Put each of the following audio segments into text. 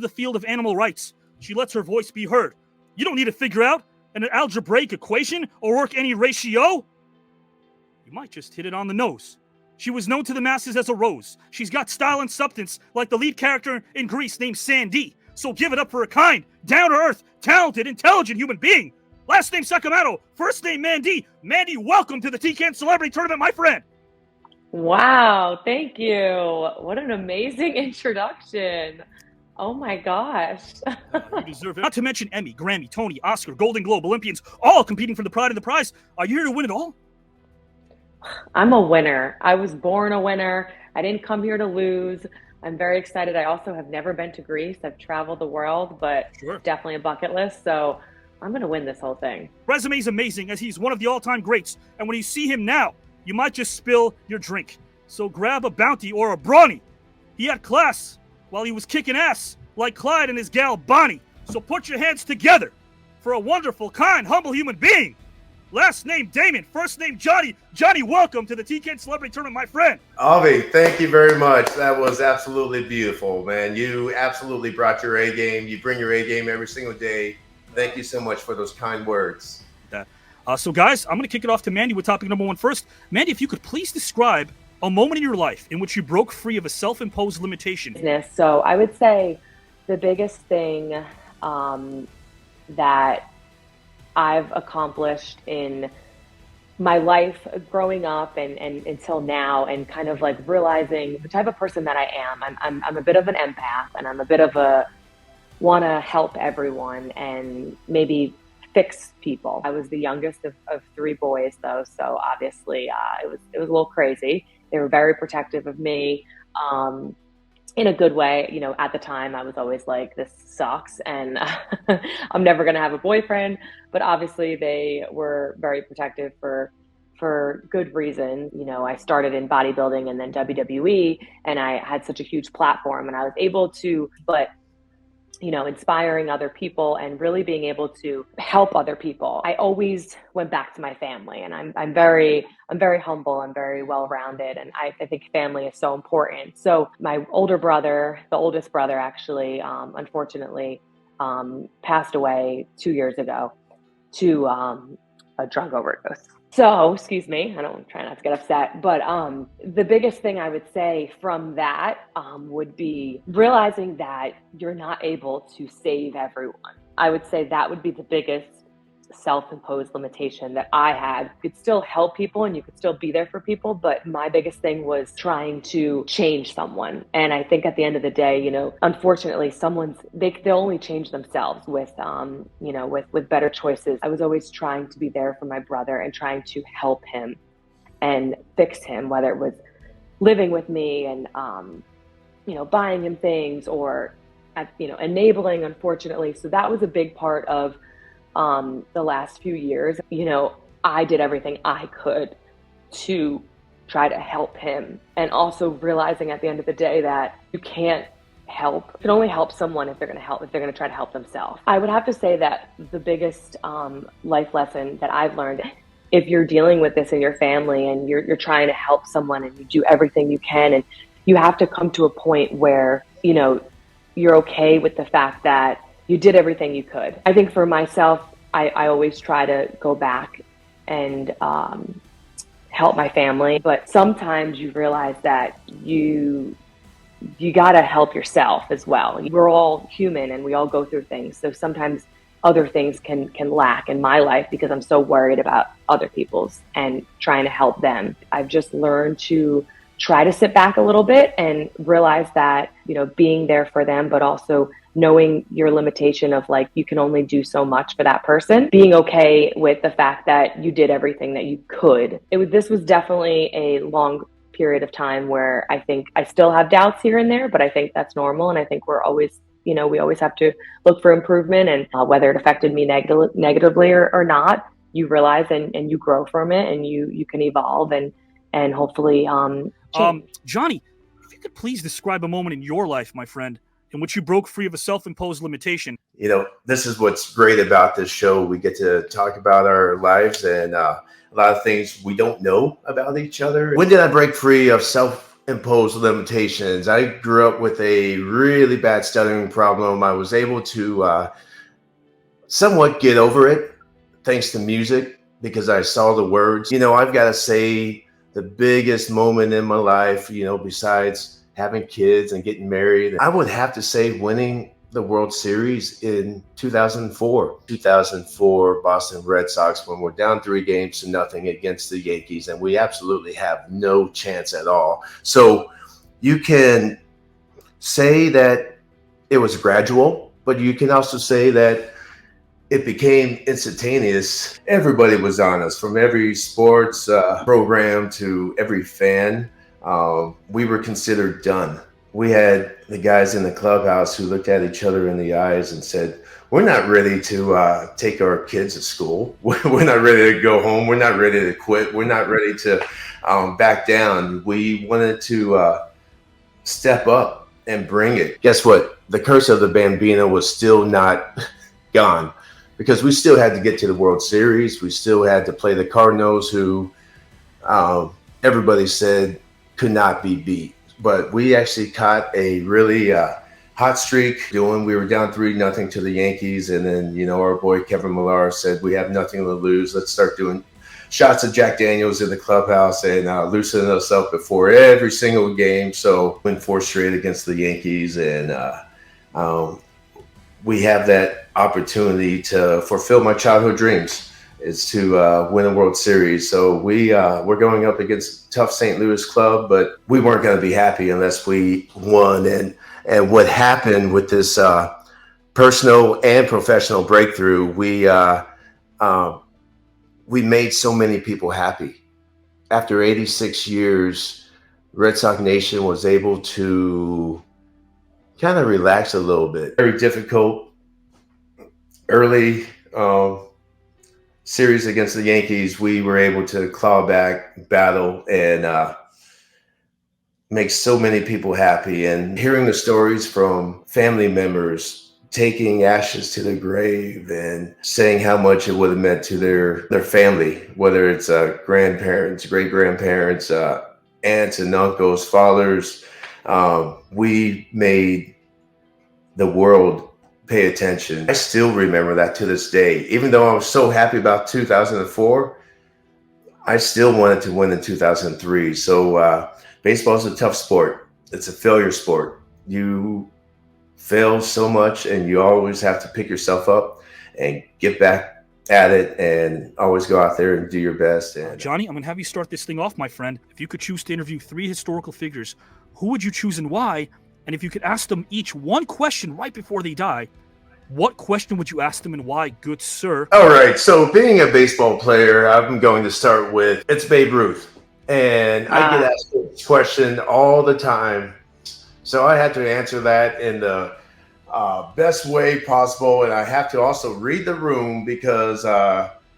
the field of animal rights. She lets her voice be heard. You don't need to figure out an algebraic equation or work any ratio. You might just hit it on the nose. She was known to the masses as a rose. She's got style and substance like the lead character in Grease named Sandy. So give it up for a kind, down-to-earth, talented, intelligent human being. Last name Sakamoto, first name Mandy. Mandy, welcome to the TCAN Celebrity Tournament, my friend. Wow, thank you. What an amazing introduction. Oh my gosh. You deserve it. Not to mention Emmy, Grammy, Tony, Oscar, Golden Globe, Olympians, all competing for the pride of the prize. Are you here to win it all? I'm a winner. I was born a winner. I didn't come here to lose. I'm very excited. I also have never been to Greece. I've traveled the world, but definitely a bucket list. So I'm going to win this whole thing. Resume's amazing as he's one of the all-time greats. And when you see him now, you might just spill your drink. So grab a bounty or a brawny. He had class while he was kicking ass like Clyde and his gal Bonnie. So put your hands together for a wonderful, kind, humble human being. Last name Damon, first name Johnny. Johnny, welcome to the TCAN Celebrity Tournament, my friend. Avi, thank you very much. That was absolutely beautiful, man. You absolutely brought your A game. You bring your A game every single day. Thank you so much for those kind words. So, guys, I'm going to kick it off to Mandy with topic number one first. Mandy, if you could please describe a moment in your life in which you broke free of a self-imposed limitation. So I would say the biggest thing that I've accomplished in my life growing up and until now, and kind of like realizing the type of person that I am. I'm a bit of an empath, and I'm a bit of a want to help everyone and maybe fix people. I was the youngest of three boys, though, so obviously it was a little crazy. They were very protective of me in a good way. You know, at the time, I was always like, this sucks, and I'm never going to have a boyfriend. But obviously, they were very protective for good reason. You know, I started in bodybuilding and then WWE, and I had such a huge platform, and I was able to, inspiring other people and really being able to help other people. I always went back to my family, and I'm very humble. I'm very well-rounded, and I think family is so important. So my older brother, the oldest brother actually, unfortunately, passed away 2 years ago to a drug overdose. So, excuse me, I don't try not to get upset, but the biggest thing I would say from that would be realizing that you're not able to save everyone. I would say that would be the biggest self-imposed limitation that I had. You could still help people and you could still be there for people, but my biggest thing was trying to change someone. And I think at the end of the day, unfortunately, they'll only change themselves with better choices. I was always trying to be there for my brother and trying to help him and fix him, whether it was living with me and buying him things or enabling, unfortunately. So that was a big part of the last few years. I did everything I could to try to help him, and also realizing at the end of the day that you can only help someone if they're going to try to help themselves. I would have to say that the biggest life lesson that I've learned, if you're dealing with this in your family and you're trying to help someone and you do everything you can, and you have to come to a point where you're okay with the fact that you did everything you could. I think for myself, I always try to go back and help my family. But sometimes you realize that you got to help yourself as well. We're all human and we all go through things. So sometimes other things can lack in my life because I'm so worried about other people's and trying to help them. I've just learned to try to sit back a little bit and realize that, being there for them, but also knowing your limitation of like, you can only do so much for that person, being okay with the fact that you did everything that you could. This was definitely a long period of time where I think I still have doubts here and there, but I think that's normal. And I think we're always, we always have to look for improvement, and whether it affected me negatively or not, you realize and you grow from it, and you can evolve and hopefully change. Johnny, if you could please describe a moment in your life, my friend, in which you broke free of a self-imposed limitation. This is what's great about this show. We get to talk about our lives and a lot of things we don't know about each other. When did I break free of self-imposed limitations. I grew up with a really bad stuttering problem. I was able to somewhat get over it thanks to music because I saw the words. You know, I've got to say the biggest moment in my life, you know, besides having kids and getting married, I would have to say winning the World Series in 2004. 2004 Boston Red Sox, when we're down 3-0 against the Yankees, and we absolutely have no chance at all. So you can say that it was gradual, but you can also say that it became instantaneous. Everybody was on us, from every sports program to every fan. We were considered done. We had the guys in the clubhouse who looked at each other in the eyes and said, we're not ready to take our kids to school. We're not ready to go home. We're not ready to quit. We're not ready to back down. We wanted to step up and bring it. Guess what? The curse of the Bambino was still not gone, because we still had to get to the World Series. We still had to play the Cardinals, who everybody said could not be beat. But we actually caught a really hot streak we were down 3-0 to the Yankees. And then, you know, our boy Kevin Millar said, we have nothing to lose. Let's start doing shots of Jack Daniels in the clubhouse and loosening us up before every single game. So win 4 straight against the Yankees. And we have that opportunity to fulfill my childhood dreams, is to win a World Series. So we're going up against a tough St. Louis club, but we weren't going to be happy unless we won. And what happened with this personal and professional breakthrough, we made so many people happy. After 86 years, Red Sox Nation was able to kind of relax a little bit. Very difficult early series against the Yankees. We were able to claw back, battle, and make so many people happy. And hearing the stories from family members taking ashes to the grave and saying how much it would have meant to their family, whether it's grandparents, great-grandparents, aunts and uncles, fathers, we made the world pay attention. I still remember that to this day. Even though I was so happy about 2004, I still wanted to win in 2003. So baseball is a tough sport. It's a failure sport. You fail so much, and you always have to pick yourself up and get back at it and always go out there and do your best. And Johnny, I'm going to have you start this thing off, my friend. If you could choose to interview 3 historical figures, who would you choose and why? And if you could ask them each one question right before they die, what question would you ask them and why, good sir? All right. So being a baseball player, I'm going to start with, it's Babe Ruth. And I get asked this question all the time. So I had to answer that in the best way possible. And I have to also read the room, because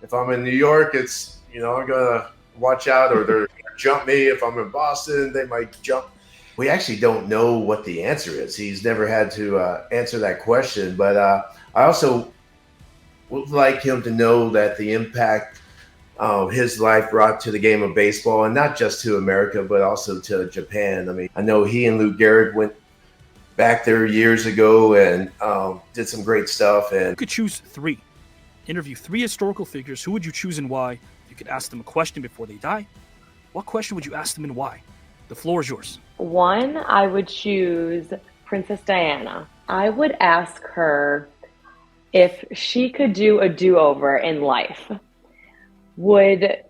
if I'm in New York, it's, you know, I'm going to watch out, or they're going to jump me. If I'm in Boston, they might jump. We actually don't know what the answer is. He's never had to answer that question. But I also would like him to know that the impact his life brought to the game of baseball, and not just to America, but also to Japan. I mean, I know he and Lou Gehrig went back there years ago and did some great stuff. And you could choose 3. Interview 3 historical figures. Who would you choose and why? You could ask them a question before they die. What question would you ask them and why? The floor is yours. 1, I would choose Princess Diana. I would ask her if she could do a do-over in life. Would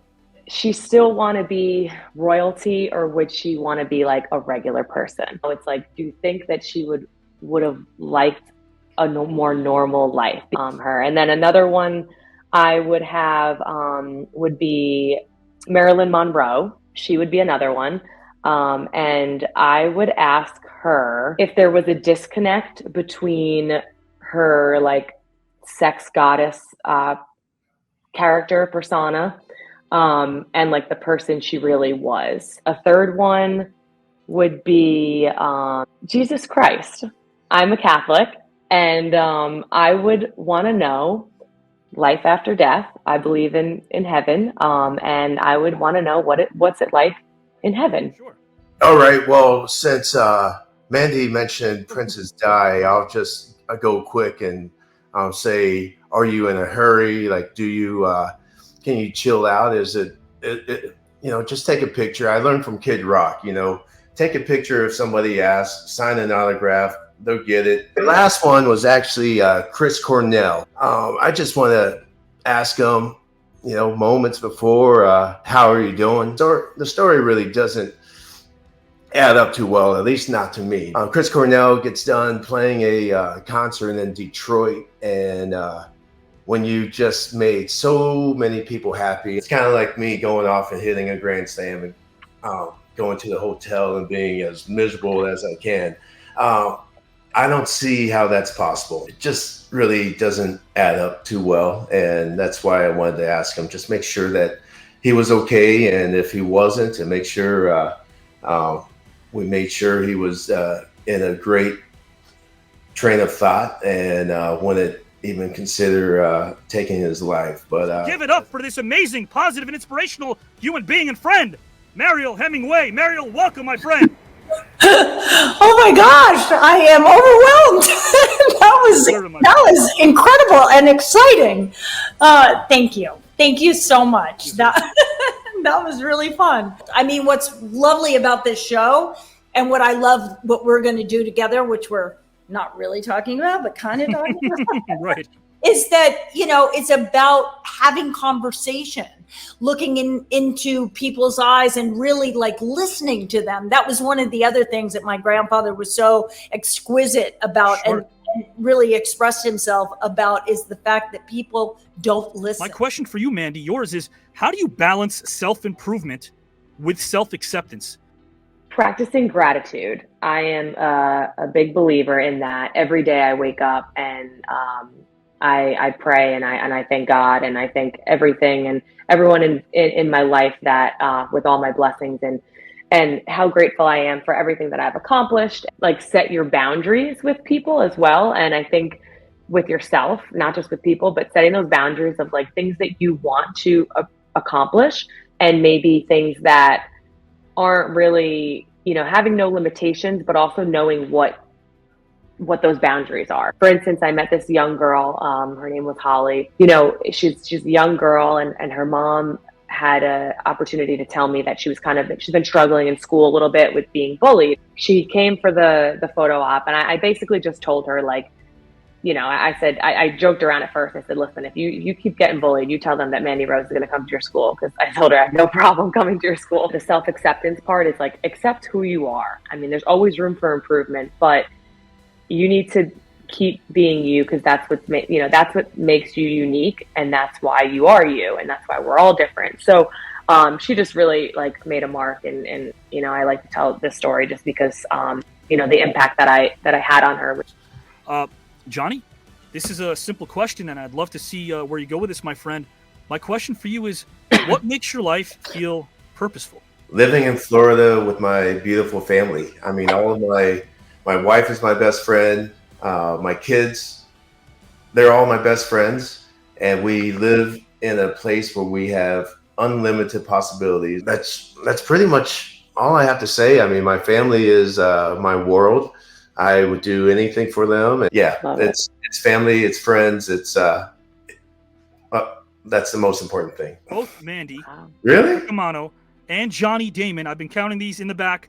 she still want to be royalty, or would she want to be like a regular person? So it's like, do you think that she would have liked a more normal life? Her. And then another one I would have would be Marilyn Monroe. She would be another one. And I would ask her if there was a disconnect between her like sex goddess character persona and like the person she really was. A third one would be Jesus Christ. I'm a Catholic, and I would want to know life after death. I believe in heaven, and I would want to know what's it like in heaven. Sure. All right. Well, since Mandy mentioned Princess Di, I'll go quick and say, are you in a hurry? Like, can you chill out? Is it, just take a picture. I learned from Kid Rock, take a picture if somebody asks, sign an autograph, they'll get it. The last one was actually Chris Cornell. I just want to ask him, moments before, how are you doing? The story really doesn't add up too well, at least not to me. Chris Cornell gets done playing a concert in Detroit, and when you just made so many people happy, it's kind of like me going off and hitting a grand slam and going to the hotel and being as miserable as I can. I don't see how that's possible. It just really doesn't add up too well, and that's why I wanted to ask him, just make sure that he was okay, and if he wasn't, to make sure we made sure he was in a great train of thought and wouldn't even consider taking his life. But give it up for this amazing, positive, and inspirational human being and friend, Mariel Hemingway. Mariel, welcome, my friend. Oh my gosh, I am overwhelmed. that was incredible and exciting. Thank you so much. That was really fun. I mean, what's lovely about this show, and what I love what we're going to do together, which we're not really talking about, but kind of talking about, right, is that, it's about having conversation, looking into people's eyes and really like listening to them. That was one of the other things that my grandfather was so exquisite about. Sure. and really expressed himself about, is the fact that people don't listen. My question for you, Mandy, yours is, how do you balance self-improvement with self-acceptance? Practicing gratitude. I am a big believer in that. Every day I wake up and I pray and I thank God, and I thank everything and everyone in my life that with all my blessings, and how grateful I am for everything that I've accomplished. Like, set your boundaries with people as well. And I think with yourself, not just with people, but setting those boundaries of like things that you want to accomplish, and maybe things that aren't really, having no limitations, but also knowing what those boundaries are. For instance, I met this young girl, her name was Holly. She's a young girl, and her mom had an opportunity to tell me that she's been struggling in school a little bit with being bullied. She came for the photo op, and I basically just told her, like, I said, I joked around at first. I said, listen, if you keep getting bullied, you tell them that Mandy Rose is going to come to your school, because I told her I have no problem coming to your school. The self-acceptance part is like, accept who you are. I mean, there's always room for improvement, but you need to keep being you, because that's what makes you unique, and that's why you are you, and that's why we're all different. So she just really like made a mark, and I like to tell this story just because the impact that I had on her. Johnny, this is a simple question, and I'd love to see where you go with this, my friend. My question for you is, what makes your life feel purposeful? Living in Florida with my beautiful family. I mean, all of my wife is my best friend. My kids, they're all my best friends, and we live in a place where we have unlimited possibilities. That's pretty much all I have to say. I mean, my family is my world. I would do anything for them. And yeah, it's family, it's friends, it's that's the most important thing. Both Mandy, really, Camano, and Johnny Damon, I've been counting these in the back,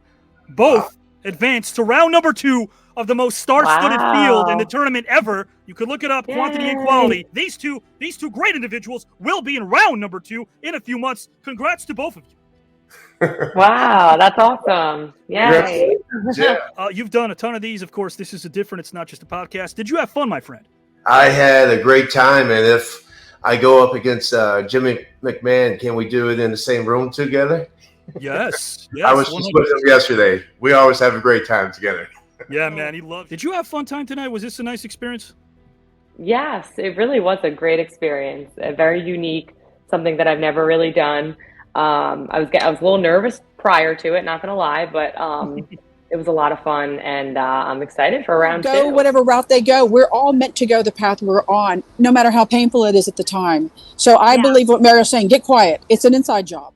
both advanced to round number 2 of the most star-studded field in the tournament ever. You could look it up, quantity and quality. These two great individuals will be in round number 2 in a few months. Congrats to both of you. Wow, that's awesome. Yay. Yeah. You've done a ton of these. Of course, this is it's not just a podcast. Did you have fun, my friend? I had a great time, and if I go up against Jimmy McMahon, can we do it in the same room together? Yes. I was just with him yesterday. We always have a great time together. Yeah, man, he loved. Did you have fun time tonight? Was this a nice experience? Yes, it really was a great experience. Very unique, something that I've never really done. I was a little nervous prior to it, not gonna lie, but it was a lot of fun, and I'm excited for round 2. Go whatever route they go. We're all meant to go the path we're on, no matter how painful it is at the time. So I believe what Mariel's saying. Get quiet. It's an inside job.